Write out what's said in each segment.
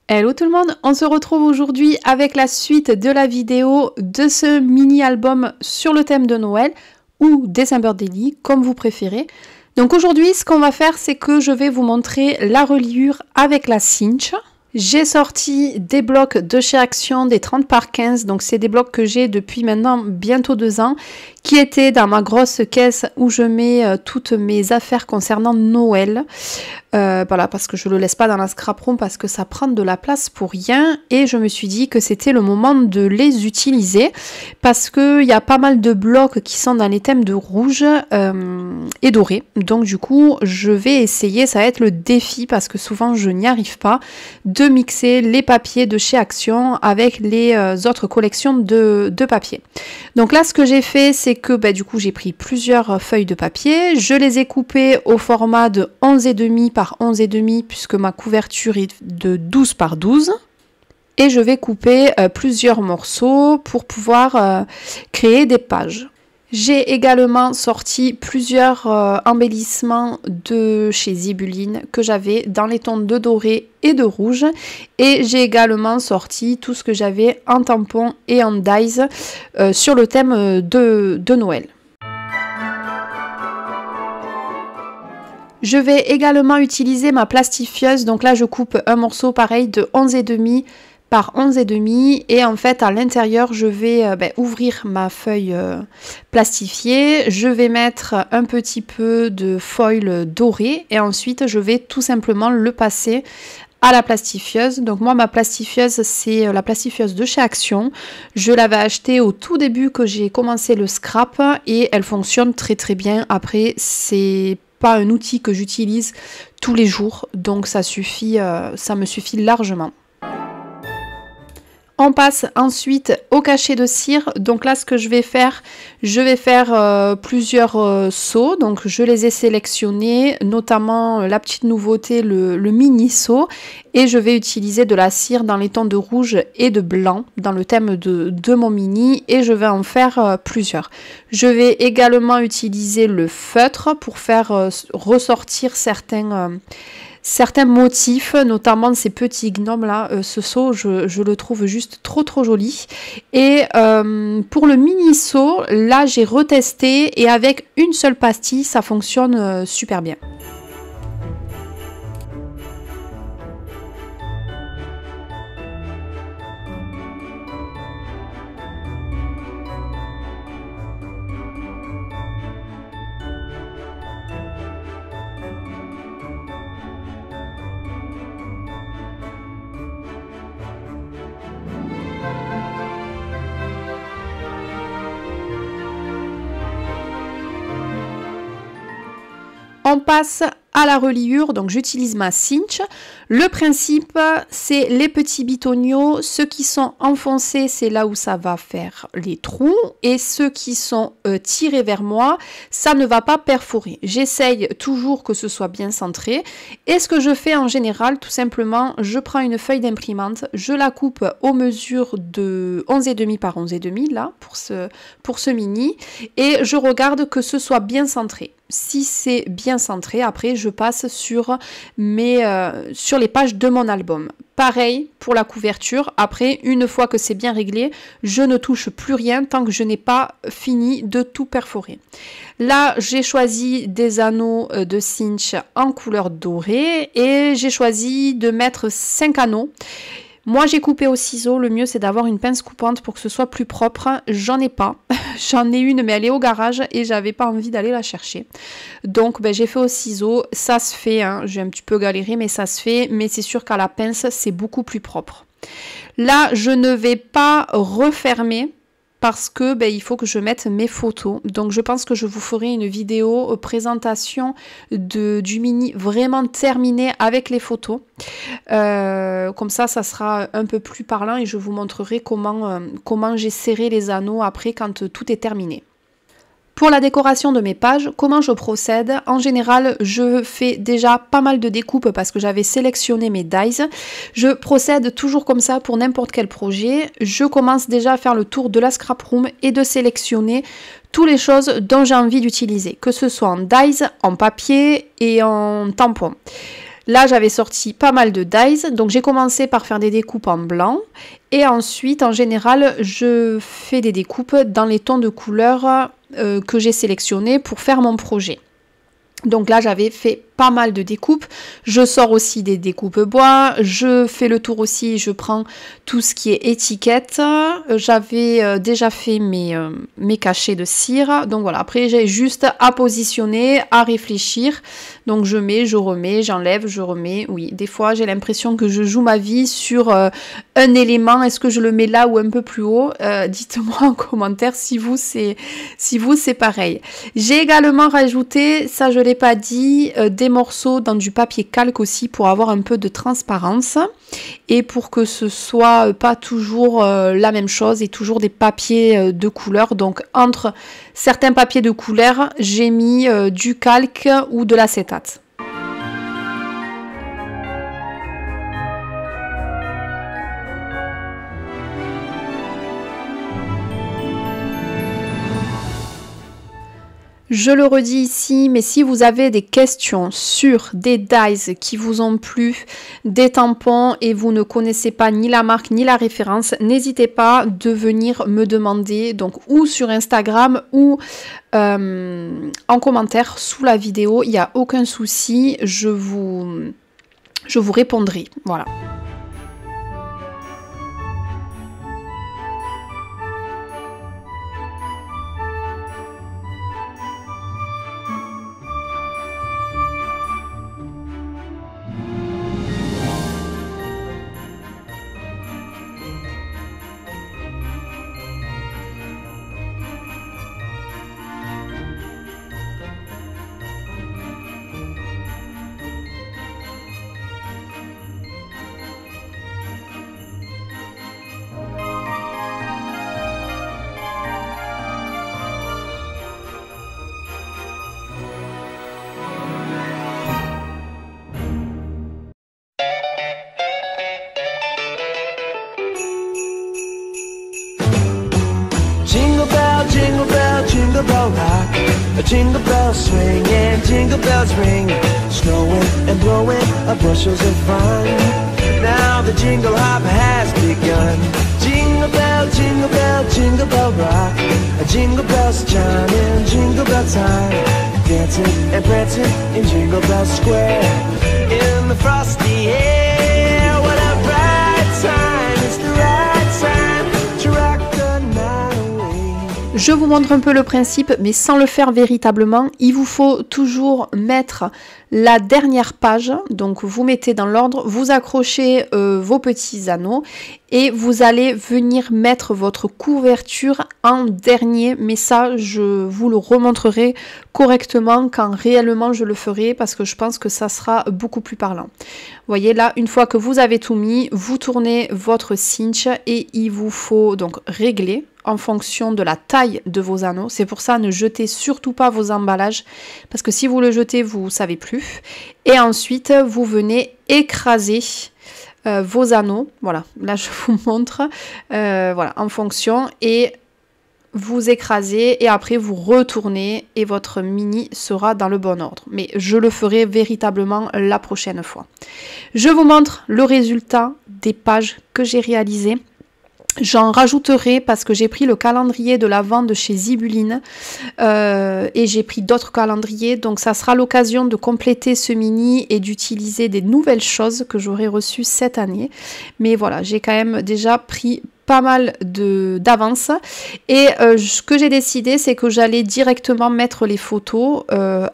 Hello tout le monde, on se retrouve aujourd'hui avec la suite de la vidéo de ce mini-album sur le thème de Noël ou December Daily, comme vous préférez. Donc aujourd'hui, ce qu'on va faire, c'est que je vais vous montrer la reliure avec la cinch. J'ai sorti des blocs de chez Action, des 30 par 15, donc c'est des blocs que j'ai depuis maintenant bientôt 2 ans, qui étaient dans ma grosse caisse où je mets toutes mes affaires concernant Noël. Voilà, parce que je le laisse pas dans la scrap room parce que ça prend de la place pour rien, et je me suis dit que c'était le moment de les utiliser parce qu'il y a pas mal de blocs qui sont dans les thèmes de rouge et doré. Donc du coup, je vais essayer, ça va être le défi parce que souvent je n'y arrive pas, de mixer les papiers de chez Action avec les autres collections de papier. Donc là, ce que j'ai fait, c'est que du coup, j'ai pris plusieurs feuilles de papier, je les ai coupées au format de 11,5 par 11,5 puisque ma couverture est de 12 par 12. Et je vais couper plusieurs morceaux pour pouvoir créer des pages. J'ai également sorti plusieurs embellissements de chez Zibuline que j'avais dans les tons de doré et de rouge. Et j'ai également sorti tout ce que j'avais en tampon et en dies sur le thème de Noël. Je vais également utiliser ma plastifieuse. Donc là, je coupe un morceau pareil de 11,5 par 11,5 et en fait à l'intérieur je vais ouvrir ma feuille plastifiée, je vais mettre un petit peu de foil doré et ensuite je vais tout simplement le passer à la plastifieuse. Donc moi ma plastifieuse c'est la plastifieuse de chez Action, je l'avais achetée au tout début que j'ai commencé le scrap et elle fonctionne très très bien. Après c'est pas un outil que j'utilise tous les jours donc ça suffit, ça me suffit largement. On passe ensuite au cachet de cire. Donc là, ce que je vais faire plusieurs seaux. Donc je les ai sélectionnés, notamment la petite nouveauté, le mini seau. Et je vais utiliser de la cire dans les tons de rouge et de blanc, dans le thème de mon mini. Et je vais en faire plusieurs. Je vais également utiliser le feutre pour faire ressortir certains motifs, notamment ces petits gnomes là, ce seau je le trouve juste trop joli. Et pour le mini seau, là j'ai retesté et avec une seule pastille ça fonctionne super bien. On passe à la reliure, donc j'utilise ma cinch. Le principe, c'est les petits bitonniaux. Ceux qui sont enfoncés, c'est là où ça va faire les trous. Et ceux qui sont tirés vers moi, ça ne va pas perforer. J'essaye toujours que ce soit bien centré. Et ce que je fais en général, tout simplement, je prends une feuille d'imprimante, je la coupe aux mesures de 11,5 par 11,5 là, pour ce mini. Et je regarde que ce soit bien centré. Si c'est bien centré, après je passe sur les pages de mon album. Pareil pour la couverture, après une fois que c'est bien réglé, je ne touche plus rien tant que je n'ai pas fini de tout perforer. Là j'ai choisi des anneaux de cinch en couleur dorée et j'ai choisi de mettre 5 anneaux. Moi j'ai coupé au ciseau, le mieux c'est d'avoir une pince coupante pour que ce soit plus propre. J'en ai pas, j'en ai une mais elle est au garage et j'avais pas envie d'aller la chercher. Donc j'ai fait au ciseau, ça se fait, hein. J'ai un petit peu galéré mais ça se fait, mais c'est sûr qu'à la pince c'est beaucoup plus propre. Là je ne vais pas refermer parce que il faut que je mette mes photos. Donc je pense que je vous ferai une vidéo présentation du mini vraiment terminé avec les photos. Comme ça sera un peu plus parlant et je vous montrerai comment j'ai serré les anneaux après quand tout est terminé. Pour la décoration de mes pages, comment je procède? En général, je fais déjà pas mal de découpes parce que j'avais sélectionné mes dies. Je procède toujours comme ça pour n'importe quel projet. Je commence déjà à faire le tour de la scrap room et de sélectionner toutes les choses dont j'ai envie d'utiliser, que ce soit en dies, en papier et en tampon. Là, j'avais sorti pas mal de dies, donc j'ai commencé par faire des découpes en blanc. Et ensuite, en général, je fais des découpes dans les tons de couleur que j'ai sélectionnés pour faire mon projet. Donc là, j'avais fait pas mal de découpes. Je sors aussi des découpes bois. Je fais le tour aussi. Je prends tout ce qui est étiquette. J'avais déjà fait mes cachets de cire. Donc voilà, après j'ai juste à positionner, à réfléchir. Donc je mets, je remets, j'enlève, je remets. Oui, des fois j'ai l'impression que je joue ma vie sur un élément. Est-ce que je le mets là ou un peu plus haut? Dites-moi en commentaire si vous c'est pareil. J'ai également rajouté, ça je l'ai pas dit, des morceaux dans du papier calque aussi pour avoir un peu de transparence et pour que ce soit pas toujours la même chose et toujours des papiers de couleur. Donc entre certains papiers de couleur, j'ai mis du calque ou de l'acétate. Je le redis ici, mais si vous avez des questions sur des dies qui vous ont plu, des tampons et vous ne connaissez pas ni la marque ni la référence, n'hésitez pas de venir me demander, donc ou sur Instagram ou en commentaire sous la vidéo. Il n'y a aucun souci, je vous répondrai. Voilà. Jingle bell rock, a jingle bell swing and jingle bells ring, snowing and blowing bushels of fun. Now the jingle hop has begun. Jingle bell, jingle bell, jingle bell rock, jingle bells chiming, jingle bell time, dancing and prancing in Jingle Bell Square. In the frosty air, what a bright time, it's the right time to rock the night away. Je vous montre un peu le principe, mais sans le faire véritablement. Il vous faut toujours mettre la dernière page, donc vous mettez dans l'ordre, vous accrochez vos petits anneaux et vous allez venir mettre votre couverture en dernier, mais ça je vous le remontrerai correctement quand réellement je le ferai parce que je pense que ça sera beaucoup plus parlant. Vous voyez là, une fois que vous avez tout mis, vous tournez votre cinch et il vous faut donc régler en fonction de la taille de vos anneaux. C'est pour ça, ne jetez surtout pas vos emballages parce que si vous le jetez, vous ne savez plus. Et ensuite, vous venez écraser vos anneaux. Voilà, là je vous montre. Voilà, en fonction. Et vous écrasez et après vous retournez et votre mini sera dans le bon ordre. Mais je le ferai véritablement la prochaine fois. Je vous montre le résultat des pages que j'ai réalisées. J'en rajouterai parce que j'ai pris le calendrier de l'Avent de chez Zibuline et j'ai pris d'autres calendriers, donc ça sera l'occasion de compléter ce mini et d'utiliser des nouvelles choses que j'aurai reçues cette année. Mais voilà, j'ai quand même déjà pris pas mal d'avance et ce que j'ai décidé, c'est que j'allais directement mettre les photos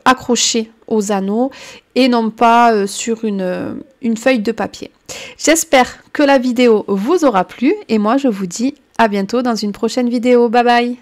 accrochées aux anneaux et non pas sur une feuille de papier. J'espère que la vidéo vous aura plu et moi je vous dis à bientôt dans une prochaine vidéo. Bye bye.